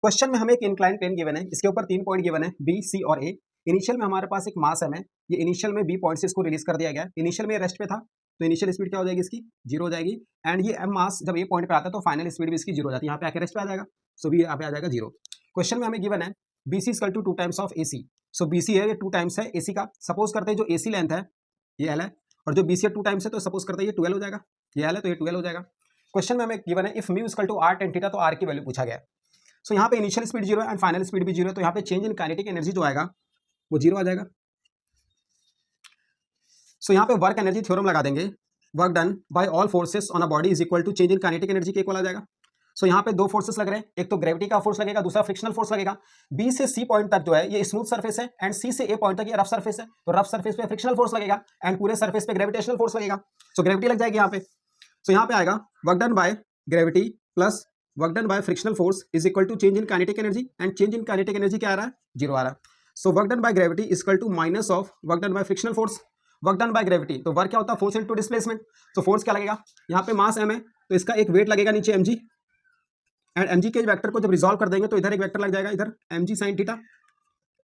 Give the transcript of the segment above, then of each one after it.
Question में हमें एक इंक्लाइन प्लेन गिवन है, इसके ऊपर 3 पॉइंट गिवन है बी, सी और ए। इनिशियल में हमारे पास एक मास एम है, ये इनिशियल में बी पॉइंट से इसको रिलीज कर दिया गया है। इनिशियल में रेस्ट पे था तो इनिशियल स्पीड क्या हो जाएगी इसकी, 0 हो जाएगी। एंड ये एम मास जब ए पॉइंट पे आता है तो फाइनल स्पीड भी इसकी 0 हो जाती है, यहाँ पे आके रेस्ट पे आ जाएगा। सो बी यहाँ पे आ जाएगा 0। क्वेश्चन में हमें गिवन है B C equal to 2 times of A C. So B C है, ये 2 टाइम्स है ए सी का। सपोज करते हैं जो ए सी लेंथ है ये एल है, और जो बी सी 2 टाइम्स है, तो सपोज करते हैं ये 12 हो जाएगा। ये एल है तो ये 12 हो जाएगा। क्वेश्चन में हमें गिवन है if mu equal to R tan theta, तो आर की वैल्यू पूछा गया है। सो यहाँ पे इनिशियल स्पीड 0 है एंड फाइनल स्पीड भी 0 है, तो यहाँ पे चेंज इन काइनेटिक एनर्जी जो आएगा वो 0 आ जाएगा। सो यहाँ पे वर्क एनर्जी थ्योरम लगा देंगे, work done by all forces on a body is equal to change in kinetic energy के इक्वल आ जाएगा। सो यहाँ पे 2 फोर्सेस लग रहे हैं, एक तो ग्रेविटी का फोर्स लगेगा, दूसरा फ्रिक्शनल फोर्स लगेगा। बी से सी पॉइंट तक जो है ये स्मूथ सरफेस है एंड सी से ए पॉइंट तक ये रफ सरफेस है, तो रफ सरफेस पे फ्रिक्शनल फोर्स लगेगा एंड पूरे सरफेस पे ग्रेविटेशनल फोर्स लगेगा। सो ग्रेविटी लग जाएगी यहाँ पे। सो यहाँ पे आएगा work done by gravity plus work done by frictional force is equal to change in kinetic energy, and change in kinetic energy क्या आ रहा है, 0 आ रहा है। So work done by gravity is equal to minus of work done by frictional force. Work done by gravity, तो work क्या होता है, फोर्स इनटू डिस्प्लेसमेंट। तो फोर्स क्या लगेगा, यहाँ पे मास m है तो इसका एक वेट लगेगा नीचे mg, एंड mg के वेक्टर को जब रिजॉल्व कर देंगे तो इधर एक वेक्टर लग जाएगा, इधर mg sin थीटा,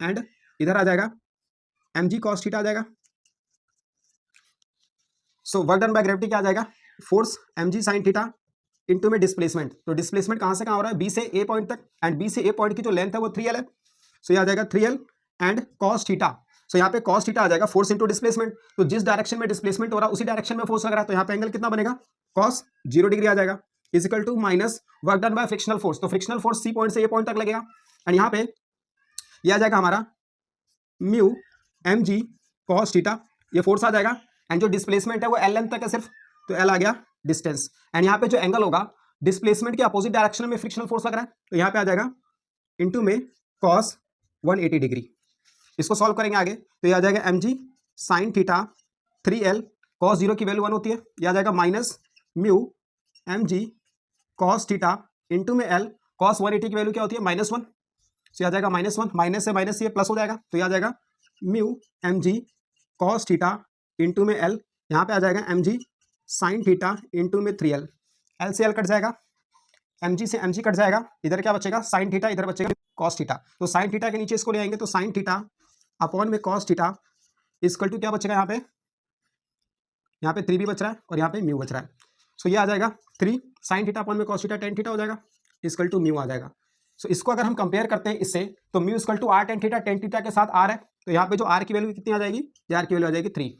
एंड इधर आ जाएगा mg cos थीटा आ जाएगा। सो वर्क डन बाय ग्रेविटी क्या आ जाएगा, force mg sin theta into में डिस्प्लेसमेंट। तो डिस्प्लेसमेंट कहाँ से कहाँ हो रहा है, बी से ए पॉइंट तक, एंड बी से ए पॉइंट की जो लेंथ है वो 3l है। सो ये आ जाएगा 3l एंड cos थीटा। सो यहाँ पे cos थीटा आ जाएगा फोर्स इनटू डिस्प्लेसमेंट, तो जिस डायरेक्शन में डिस्प्लेसमेंट हो रहा है उसी डायरेक्शन में फोर्स लग रहा है, तो यहाँ पे एंगल कितना बनेगा, cos 0 डिग्री आ जाएगा, is equal to minus work done by frictional force. तो फ्रिक्शनल फोर्स सी पॉइंट से ए पॉइंट तक लगेगा, एंड यहाँ पे ये आ जाएगा हमारा म्यू mg cos थीटा, ये फोर्स आ जाएगा, एंड जो डिस्प्लेसमेंट है वो एल लेंथ तक है सिर्फ, तो एल आ गया डिस्टेंस। एंड यहाँ पे जो एंगल होगा डिस्प्लेसमेंट के अपोजिट डायरेक्शन में फ्रिक्शनल फोर्स लग रहा है, तो यहाँ पे आ जाएगा इनटू में cos 180 डिग्री। इसको सॉल्व करेंगे आगे, तो ये आ जाएगा mg sin theta 3l cos 0 की वैल्यू 1 होती है, ये आ जाएगा minus mu mg cos theta into में l cos 180 की वैल्यू क्या होती है, -1। सो ये आ जाएगा -1, माइनस से माइनस ये प्लस हो जाएगा, तो ये आ जाएगा mu mg cos theta into में l, यहाँ पे आ जाएगा mg sin थीटा इनटू में 3l, l से l कट जाएगा, mg से mg कट जाएगा, इधर क्या बचेगा sin थीटा, इधर बचेगा cos थीटा। तो sin थीटा के नीचे इसको ले आएंगे, तो sin थीटा अपॉन में cos थीटा इक्वल टू क्या बचेगा, यहाँ पे 3 भी बच रहा है और यहाँ पे म्यू बच रहा है। सो ये आ जाएगा 3 sin थीटा अपॉन में cos थीटा tan थीटा हो जाएगा, इक्वल टू म्यू आ जाएगा। सो इसको अगर हम कंपेयर करते हैं इससे, तो mu equal to r tan theta के साथ r है, तो यहाँ पे जो r की वैल्यू कितनी आ जाएगी, r की वैल्यू आ जाएगी 3।